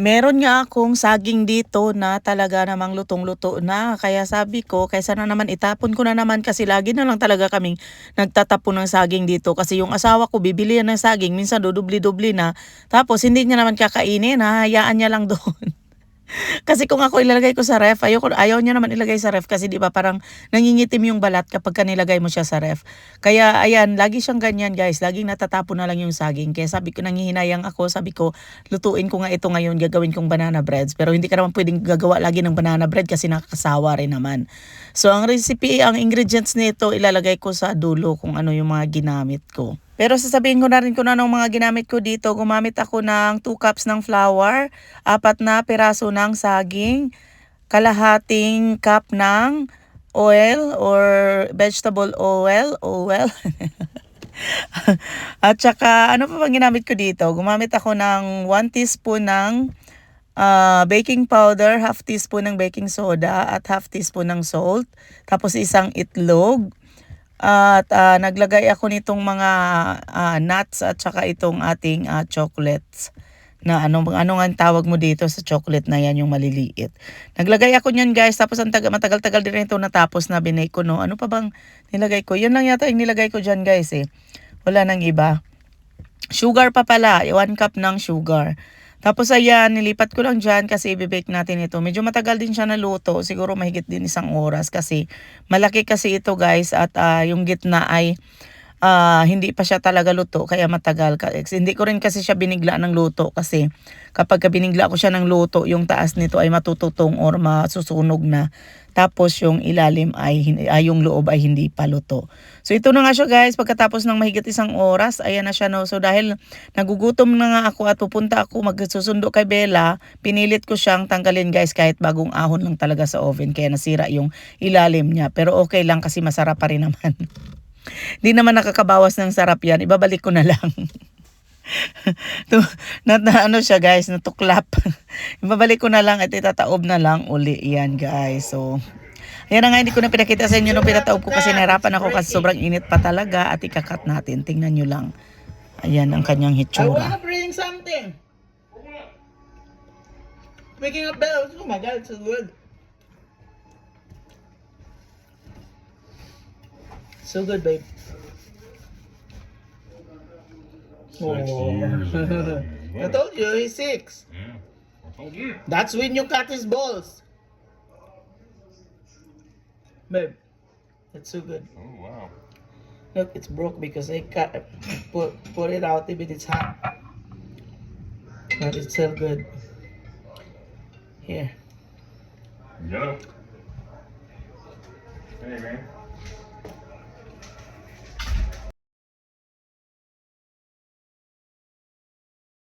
Meron nga akong saging dito na talaga namang lutong-luto na. Kaya sabi ko, kaysa na naman itapon ko na naman kasi lagi na lang talaga kaming nagtatapon ng saging dito. Kasi yung asawa ko bibili yan ng saging, minsan dudubli-dubli na. Tapos hindi niya naman kakainin, hahayaan niya lang doon. Kasi kung ako ilalagay ko sa ref, ayaw niya naman ilagay sa ref kasi di ba parang nangingitim yung balat kapag nilagay mo siya sa ref. Kaya ayan, lagi siyang ganyan guys, laging natatapon na lang yung saging. Kaya sabi ko, nanghihinayang ako, sabi ko, lutuin ko nga ito ngayon, gagawin kong banana breads. Pero hindi ka naman pwedeng gagawa lagi ng banana bread kasi nakakasawa rin naman. So ang recipe, ang ingredients nito, ilalagay ko sa dulo kung ano yung mga ginamit ko. Pero sasabihin ko na rin kung ano mga ginamit ko dito. Gumamit ako ng 2 cups ng flour, 4 na piraso ng saging, kalahating cup ng oil or vegetable oil. At saka ano pa bang ginamit ko dito? Gumamit ako ng 1 teaspoon ng baking powder, half teaspoon ng baking soda at half teaspoon ng salt. Tapos isang itlog. At naglagay ako nitong mga nuts at saka itong ating chocolates. Na ano nga ang tawag mo dito sa chocolate na yan, yung maliliit. Naglagay ako niyan guys, tapos ang matagal-tagal din ito natapos na binake ko, no. Ano pa bang nilagay ko? Yun lang yata yung nilagay ko dyan guys eh. Wala nang iba. Sugar pa pala, 1 cup ng sugar. Tapos ayan, nilipat ko lang dyan kasi i-bake natin ito. Medyo matagal din siya naluto, siguro mahigit din 1 oras kasi malaki kasi ito guys at yung gitna ay hindi pa siya talaga luto kaya matagal. Hindi ko rin kasi siya binigla ng luto kasi kapag binigla ko siya ng luto, yung taas nito ay matututong or masusunog na. Tapos yung ilalim yung loob ay hindi pa luto. So ito na nga siya guys, pagkatapos ng mahigit 1 oras, ayan na siya no. So dahil nagugutom na nga ako at pupunta ako magsusundo kay Bella, pinilit ko siyang tanggalin guys kahit bagong ahon lang talaga sa oven. Kaya nasira yung ilalim niya. Pero okay lang kasi masarap pa rin naman. Di naman nakakabawas ng sarap yan. Ibabalik ko na lang. Ano siya guys, natuklap. Ibabalik ko na lang at itataob na lang uli yan guys. So, ayan na nga, hindi ko na pinakita sa inyo nung pinataob ko kasi nahirapan ako kasi sobrang init pa talaga at ikakat natin. Tingnan nyo lang. Ayan ang kanyang I hitsura. wanna bring something. Picking up bells. Oh my god, it's so good. So good, babe. Oh. I told you, he's 6. Yeah, I told you. That's when you cut his balls. Babe, it's so good. Oh wow. Look, it's broke because I put it out even it's hot. But it's so good. Here. Go. Hey man.